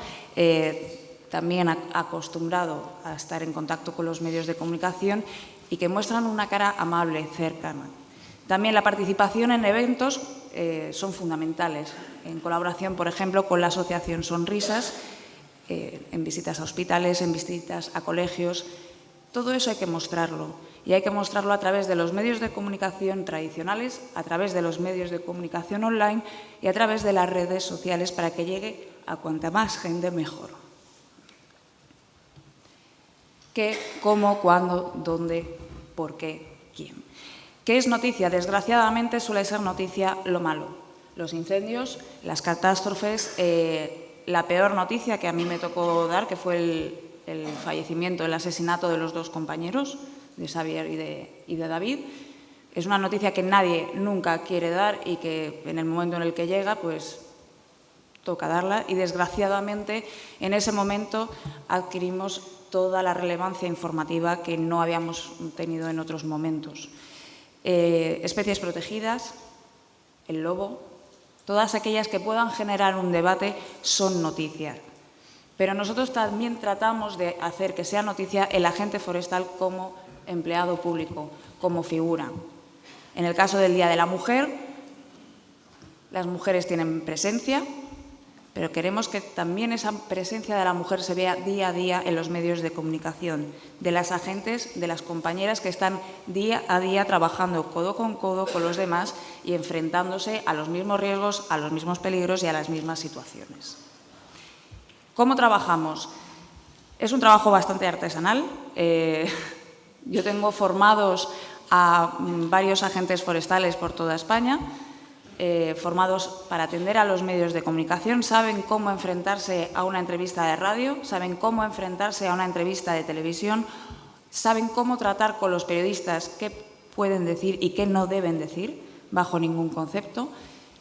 Speaker 11: también acostumbrado a estar en contacto con los medios de comunicación y que muestran una cara amable, cercana. También la participación en eventos son fundamentales, en colaboración, por ejemplo, con la Asociación Sonrisas, en visitas a hospitales, en visitas a colegios, Todo eso hay que mostrarlo, y hay que mostrarlo a través de los medios de comunicación tradicionales, a través de los medios de comunicación online y a través de las redes sociales para que llegue a cuanta más gente mejor. ¿Qué, cómo, cuándo, dónde, por qué, quién? ¿Qué es noticia? Desgraciadamente suele ser noticia lo malo. Los incendios, las catástrofes, la peor noticia que a mí me tocó dar, que fue el fallecimiento, el asesinato de los dos compañeros, de Xavier y de David. Es una noticia que nadie nunca quiere dar y que en el momento en el que llega, pues toca darla. Y desgraciadamente en ese momento adquirimos toda la relevancia informativa que no habíamos tenido en otros momentos. Especies protegidas, el lobo, todas aquellas que puedan generar un debate son noticia. Pero nosotros también tratamos de hacer que sea noticia el agente forestal como empleado público, como figura. En el caso del Día de la Mujer, las mujeres tienen presencia, pero queremos que también esa presencia de la mujer se vea día a día en los medios de comunicación, de las agentes, de las compañeras que están día a día trabajando codo con los demás y enfrentándose a los mismos riesgos, a los mismos peligros y a las mismas situaciones. ¿Cómo trabajamos? Es un trabajo bastante artesanal. Yo tengo formados a varios agentes forestales por toda España, formados para atender a los medios de comunicación, saben cómo enfrentarse a una entrevista de radio, saben cómo enfrentarse a una entrevista de televisión, saben cómo tratar con los periodistas qué pueden decir y qué no deben decir, bajo ningún concepto,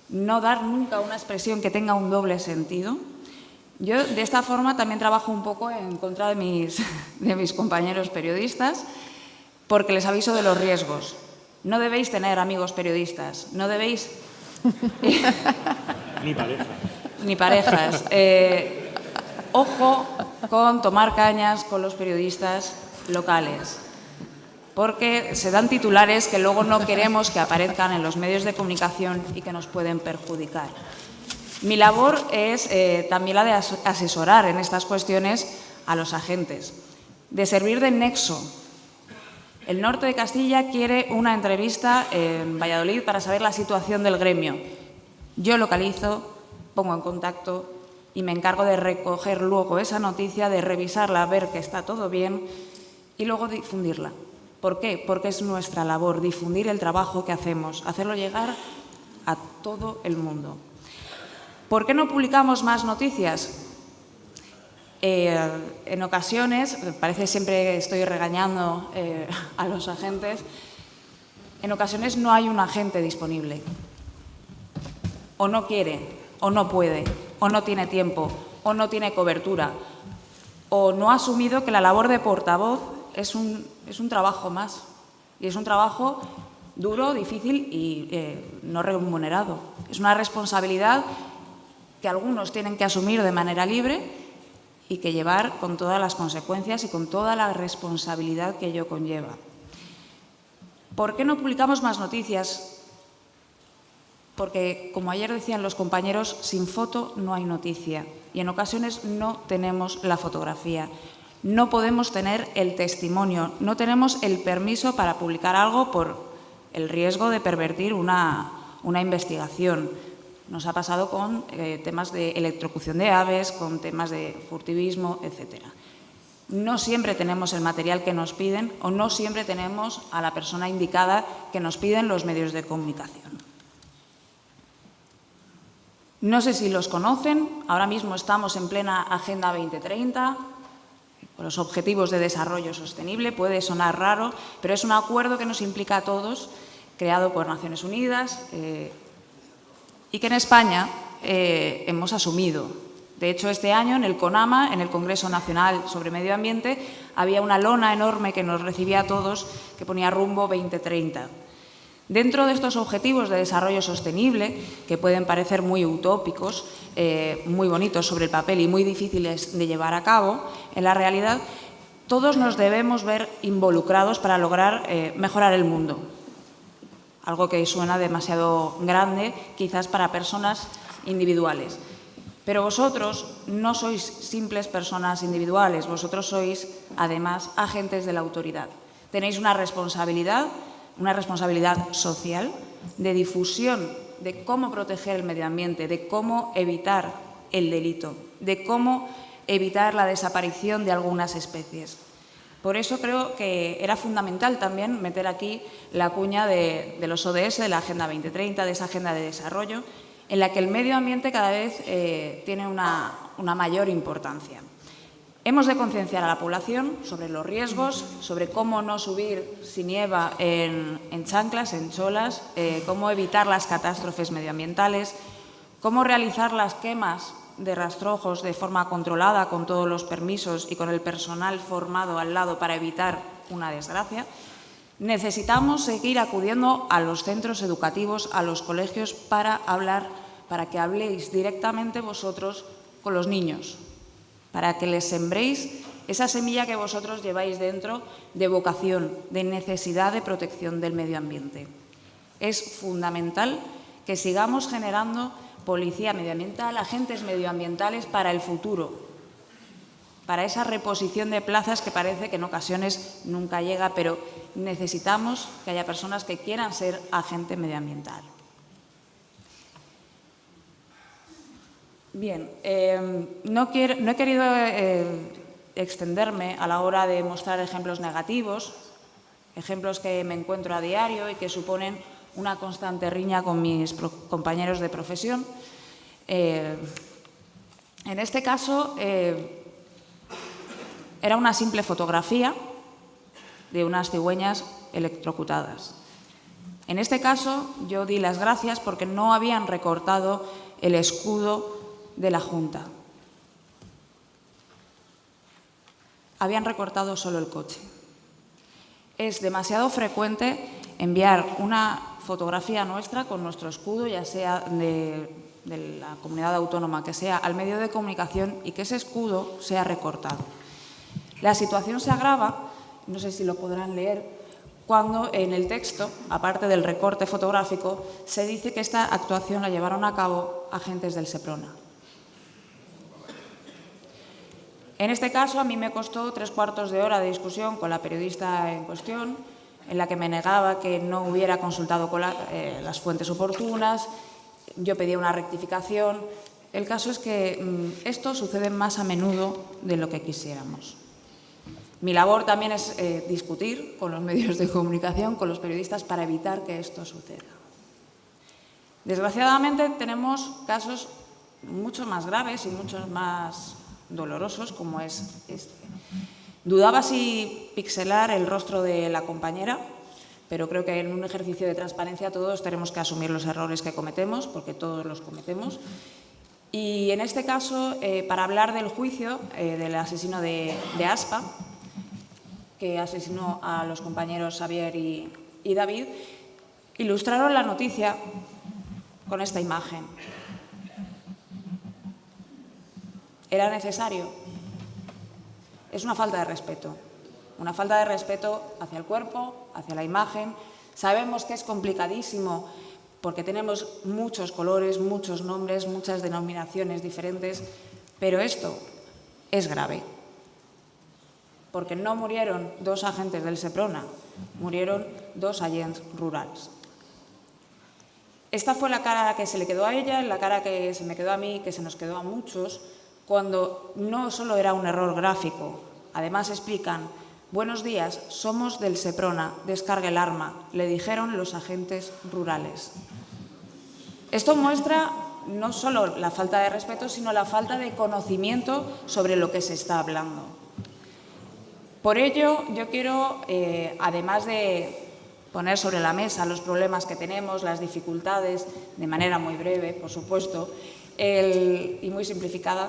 Speaker 11: no dar nunca una expresión que tenga un doble sentido. Yo de esta forma también trabajo un poco en contra de mis compañeros periodistas, porque les aviso de los riesgos. No debéis tener amigos periodistas, no debéis...
Speaker 1: Ni parejas.
Speaker 11: Ni parejas. Ojo con tomar cañas con los periodistas locales, porque se dan titulares que luego no queremos que aparezcan en los medios de comunicación y que nos pueden perjudicar. Mi labor es también la de asesorar en estas cuestiones a los agentes, de servir de nexo. El norte de Castilla quiere una entrevista en Valladolid para saber la situación del gremio. Yo localizo, pongo en contacto y me encargo de recoger luego esa noticia, de revisarla, ver que está todo bien y luego difundirla. ¿Por qué? Porque es nuestra labor, difundir el trabajo que hacemos, hacerlo llegar a todo el mundo. ¿Por qué no publicamos más noticias? En ocasiones, parece siempre estoy regañando a los agentes, en ocasiones no hay un agente disponible. O no quiere, o no puede, o no tiene tiempo, o no tiene cobertura, o no ha asumido que la labor de portavoz es un trabajo más. Y es un trabajo duro, difícil y no remunerado. Es una responsabilidad que algunos tienen que asumir de manera libre y que llevar con todas las consecuencias y con toda la responsabilidad que ello conlleva. ¿Por qué no publicamos más noticias? Porque, como ayer decían los compañeros, sin foto no hay noticia y en ocasiones no tenemos la fotografía. No podemos tener el testimonio, no tenemos el permiso para publicar algo por el riesgo de pervertir una investigación. Nos ha pasado con temas de electrocución de aves, con temas de furtivismo, etc. No siempre tenemos el material que nos piden o no siempre tenemos a la persona indicada que nos piden los medios de comunicación. No sé si los conocen, ahora mismo estamos en plena Agenda 2030, con los Objetivos de Desarrollo Sostenible, puede sonar raro, pero es un acuerdo que nos implica a todos, creado por Naciones Unidas, y que en España hemos asumido. De hecho, este año en el CONAMA, en el Congreso Nacional sobre Medio Ambiente, había una lona enorme que nos recibía a todos que ponía Rumbo 2030. Dentro de estos objetivos de desarrollo sostenible, que pueden parecer muy utópicos, muy bonitos sobre el papel y muy difíciles de llevar a cabo, en la realidad todos nos debemos ver involucrados para lograr mejorar el mundo. Algo que suena demasiado grande, quizás para personas individuales. Pero vosotros no sois simples personas individuales, vosotros sois, además, agentes de la autoridad. Tenéis una responsabilidad social de difusión de cómo proteger el medio ambiente, de cómo evitar el delito, de cómo evitar la desaparición de algunas especies. Por eso creo que era fundamental también meter aquí la cuña de los ODS, de la Agenda 2030, de esa Agenda de Desarrollo, en la que el medio ambiente cada vez tiene una mayor importancia. Hemos de concienciar a la población sobre los riesgos, sobre cómo no subir si nieva en chanclas, en cholas, cómo evitar las catástrofes medioambientales, cómo realizar las quemas de rastrojos de forma controlada, con todos los permisos y con el personal formado al lado para evitar una desgracia. Necesitamos seguir acudiendo a los centros educativos, a los colegios, para que habléis directamente vosotros con los niños, para que les sembréis esa semilla que vosotros lleváis dentro de vocación, de necesidad de protección del medio ambiente. Es fundamental que sigamos generando policía medioambiental, agentes medioambientales para el futuro, para esa reposición de plazas que parece que en ocasiones nunca llega, pero necesitamos que haya personas que quieran ser agente medioambiental. Bien, no he querido extenderme a la hora de mostrar ejemplos negativos, ejemplos que me encuentro a diario y que suponen una constante riña con mis compañeros de profesión. En este caso, era una simple fotografía de unas cigüeñas electrocutadas. En este caso, yo di las gracias porque no habían recortado el escudo de la Junta. Habían recortado solo el coche. Es demasiado frecuente enviar una fotografía nuestra con nuestro escudo, ya sea de la comunidad autónoma que sea, al medio de comunicación y que ese escudo sea recortado. La situación se agrava, no sé si lo podrán leer, cuando en el texto, aparte del recorte fotográfico, se dice que esta actuación la llevaron a cabo agentes del Seprona. En este caso, a mí me costó 3/4 de hora de discusión con la periodista en cuestión, en la que me negaba que no hubiera consultado con las fuentes oportunas. Yo pedía una rectificación. El caso es que esto sucede más a menudo de lo que quisiéramos. Mi labor también es discutir con los medios de comunicación, con los periodistas, para evitar que esto suceda. Desgraciadamente, tenemos casos mucho más graves y mucho más dolorosos, como es este. Dudaba si pixelar el rostro de la compañera, pero creo que en un ejercicio de transparencia todos tenemos que asumir los errores que cometemos, porque todos los cometemos. Y en este caso, para hablar del juicio del asesino de Aspa, que asesinó a los compañeros Xavier y David, ilustraron la noticia con esta imagen. ¿Era necesario? Es una falta de respeto hacia el cuerpo, hacia la imagen. Sabemos que es complicadísimo porque tenemos muchos colores, muchos nombres, muchas denominaciones diferentes, pero esto es grave, porque no murieron 2 agentes del Seprona, murieron 2 agents rurals. Esta fue la cara que se le quedó a ella, la cara que se me quedó a mí, que se nos quedó a muchos, cuando no solo era un error gráfico, además explican: buenos días, somos del Seprona, descargue el arma, le dijeron los agentes rurales. Esto muestra no solo la falta de respeto, sino la falta de conocimiento sobre lo que se está hablando. Por ello, yo quiero, además de poner sobre la mesa los problemas que tenemos, las dificultades, de manera muy breve, por supuesto, y muy simplificada,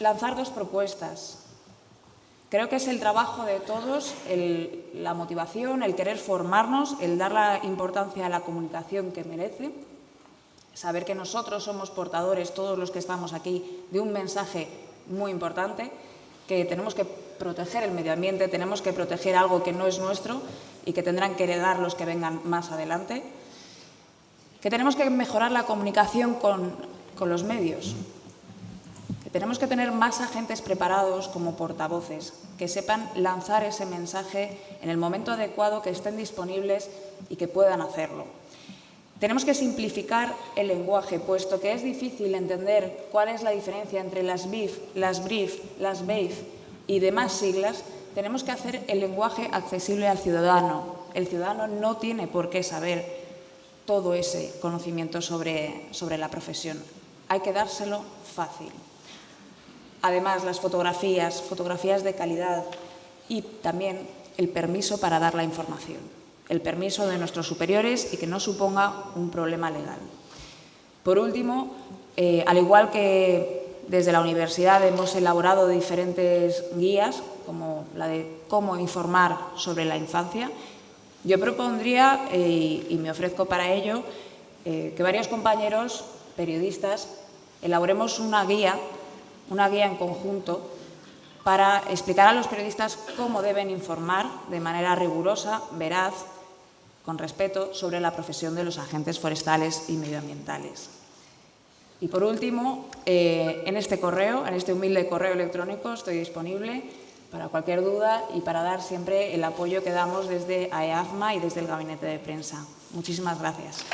Speaker 11: lanzar 2 propuestas. Creo que es el trabajo de todos, la motivación, el querer formarnos, el dar la importancia a la comunicación que merece, saber que nosotros somos portadores, todos los que estamos aquí, de un mensaje muy importante, que tenemos que proteger el medio ambiente, tenemos que proteger algo que no es nuestro y que tendrán que heredar los que vengan más adelante, que tenemos que mejorar la comunicación con los medios. Que tenemos que tener más agentes preparados como portavoces, que sepan lanzar ese mensaje en el momento adecuado, que estén disponibles y que puedan hacerlo. Tenemos que simplificar el lenguaje, puesto que es difícil entender cuál es la diferencia entre las BIF, las BRIF, las BEIF y demás siglas. Tenemos que hacer el lenguaje accesible al ciudadano. El ciudadano no tiene por qué saber todo ese conocimiento sobre la profesión. Hay que dárselo fácil. Además, las fotografías de calidad y también el permiso para dar la información. El permiso de nuestros superiores y que no suponga un problema legal. Por último, al igual que desde la universidad hemos elaborado diferentes guías, como la de cómo informar sobre la infancia, yo propondría, y me ofrezco para ello, que varios compañeros periodistas elaboremos una guía en conjunto para explicar a los periodistas cómo deben informar de manera rigurosa, veraz, con respeto, sobre la profesión de los agentes forestales y medioambientales. Y por último, en este humilde correo electrónico estoy disponible para cualquier duda y para dar siempre el apoyo que damos desde AEAFMA y desde el Gabinete de Prensa. Muchísimas gracias.